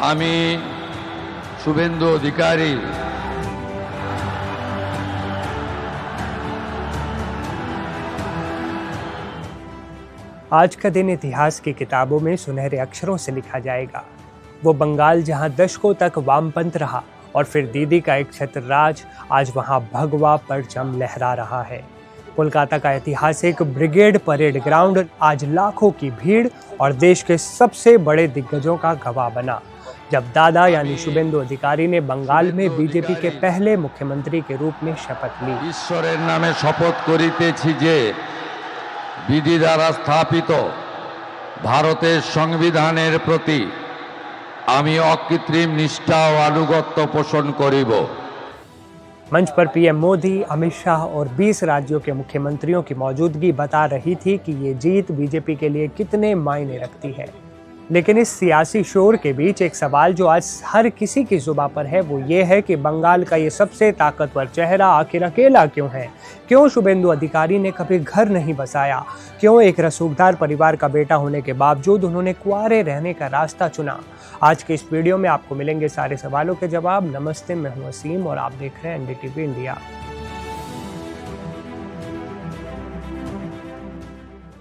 আমি শুভেন্দু অধিকারী आज का दिन इतिहास की किताबों में सुनहरे अक्षरों से लिखा जाएगा। वो बंगाल जहां दशकों तक वामपंथ रहा और फिर दीदी का एक छत्र राज, आज वहां भगवा परचम लहरा रहा है। कोलकाता का ऐतिहासिक ब्रिगेड परेड ग्राउंड आज लाखों की भीड़ और देश के सबसे बड़े दिग्गजों का गवाह बना, जब दादा यानी शुभेंदु अधिकारी ने बंगाल में बीजेपी के पहले मुख्यमंत्री के रूप में शपथ ली। ঈশ্বরের নামে শপথ করিতেছি যে বিধি দ্বারা স্থাপিত ভারতের সংবিধানের প্রতি আমি অকৃত্রিম নিষ্ঠা ও আনুগত্য পোষণ করিব। मंच पर पीएम मोदी, अमित शाह और 20 राज्यों के मुख्यमंत्रियों की मौजूदगी बता रही थी कि ये जीत बीजेपी के लिए कितने मायने रखती है। लेकिन इस सियासी शोर के बीच एक सवाल जो आज हर किसी की जुबां पर है वो ये है कि बंगाल का ये सबसे ताकतवर चेहरा आखिर अकेला क्यों है? क्यों शुभेंदु अधिकारी ने कभी घर नहीं बसाया? क्यों एक रसूखदार परिवार का बेटा होने के बावजूद उन्होंने कुंवारे रहने का रास्ता चुना? आज के इस वीडियो में आपको मिलेंगे सारे सवालों के जवाब। नमस्ते, मैं हूं वसीम और आप देख रहे हैं एनडीटीवी इंडिया।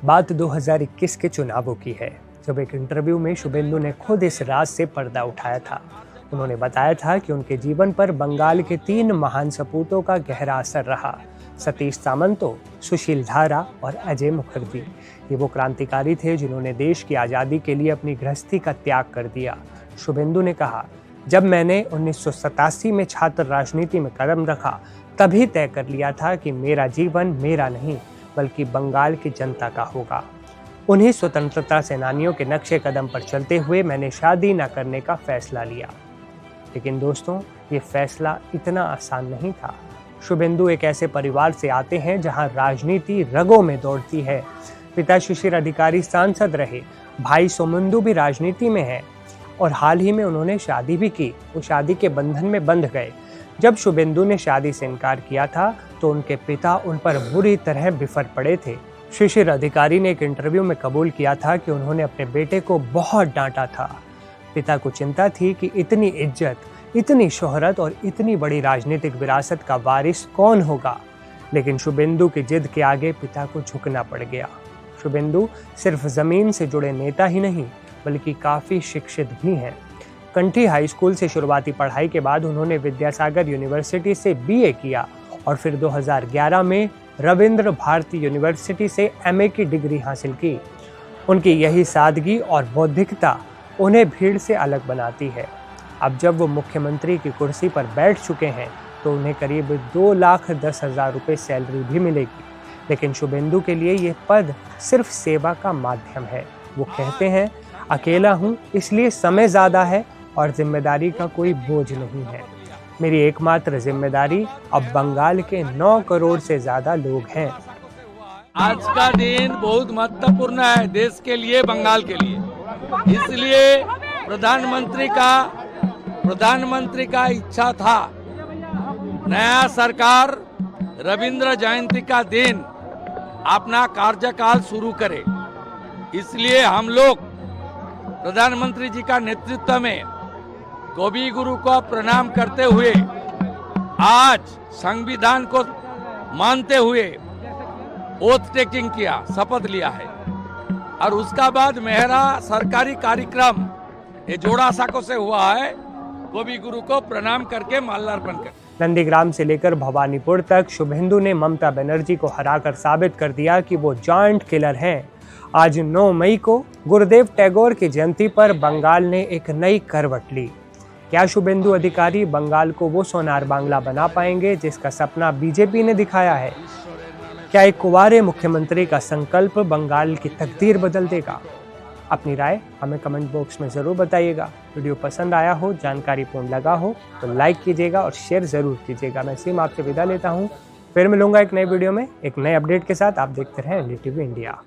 बात 2021 के चुनावों की है, जब एक इंटरव्यू में शुभेंदु ने खुद इस राज से पर्दा उठाया था। उन्होंने बताया था कि उनके जीवन पर बंगाल के 3 महान सपूतों का गहरा असर रहा, सतीश सामंतो, सुशील धारा और अजय मुखर्जी। ये वो क्रांतिकारी थे जिन्होंने देश की आज़ादी के लिए अपनी गृहस्थी का त्याग कर दिया। शुभेंदु ने कहा, जब मैंने 1987 में छात्र राजनीति में कदम रखा तभी तय कर लिया था कि मेरा जीवन मेरा नहीं बल्कि बंगाल की जनता का होगा। उन्हीं स्वतंत्रता सेनानियों के नक्शे कदम पर चलते हुए मैंने शादी न करने का फैसला लिया। लेकिन दोस्तों, ये फैसला इतना आसान नहीं था। शुभेंदु एक ऐसे परिवार से आते हैं जहां राजनीति रगों में दौड़ती है। पिता शिशिर अधिकारी सांसद रहे, भाई सोमंदु भी राजनीति में है और हाल ही में उन्होंने शादी भी की। वो शादी के बंधन में बंध गए। जब शुभेंदु ने शादी से इनकार किया था तो उनके पिता उन पर बुरी तरह बिफर पड़े थे। शिशिर अधिकारी ने एक इंटरव्यू में कबूल किया था कि उन्होंने अपने बेटे को बहुत डांटा था। पिता को चिंता थी कि इतनी इज्जत, इतनी शोहरत और इतनी बड़ी राजनीतिक विरासत का वारिस कौन होगा। लेकिन शुभेंदु की जिद के आगे पिता को झुकना पड़ गया। शुभेंदु सिर्फ जमीन से जुड़े नेता ही नहीं बल्कि काफी शिक्षित भी हैं। कंठी हाई स्कूल से शुरुआती पढ़ाई के बाद उन्होंने विद्यासागर यूनिवर्सिटी से बीए किया और फिर 2011 में रविंद्र भारती यूनिवर्सिटी से एमए की डिग्री हासिल की। उनकी यही सादगी और बौद्धिकता उन्हें भीड़ से अलग बनाती है। अब जब वो मुख्यमंत्री की कुर्सी पर बैठ चुके हैं तो उन्हें करीब 2,10,000 रुपये सैलरी भी मिलेगी। लेकिन शुभेंदु के लिए ये पद सिर्फ सेवा का माध्यम है। वो कहते हैं, अकेला हूँ इसलिए समय ज़्यादा है और जिम्मेदारी का कोई बोझ नहीं है। मेरी एकमात्र जिम्मेदारी अब बंगाल के 9 करोड़ से ज्यादा लोग हैं। आज का दिन बहुत महत्वपूर्ण है देश के लिए, बंगाल के लिए। इसलिए प्रधानमंत्री का इच्छा था नया सरकार रविंद्र जयंती का दिन अपना कार्यकाल शुरू करे। इसलिए हम लोग प्रधानमंत्री जी का नेतृत्व में कवि गुरु को प्रणाम करते हुए आज संविधान को मानते हुए ओथ टेकिंग किया, शपथ लिया है। और उसका बाद मेरा सरकारी कार्यक्रम ये जोड़ासाको से हुआ है, कवि गुरु को प्रणाम करके माल्यार्पण कर। नंदीग्राम से लेकर भवानीपुर तक शुभेंदु ने ममता बनर्जी को हराकर साबित कर दिया कि वो जॉइंट किलर हैं। आज 9 मई को गुरुदेव टैगोर की जयंती पर बंगाल ने एक नई करवट ली। क्या शुभेंदु अधिकारी बंगाल को वो सोनार बांग्ला बना पाएंगे जिसका सपना बीजेपी ने दिखाया है? क्या एक कुंवारे मुख्यमंत्री का संकल्प बंगाल की तकदीर बदल देगा? अपनी राय हमें कमेंट बॉक्स में ज़रूर बताइएगा। वीडियो पसंद आया हो, जानकारीपूर्ण लगा हो तो लाइक कीजिएगा और शेयर ज़रूर कीजिएगा। मैं सीम आपसे विदा लेता हूँ। फिर मिलूंगा एक नए वीडियो में एक नए अपडेट के साथ। आप देखते रहें एनडीटीवी इंडिया।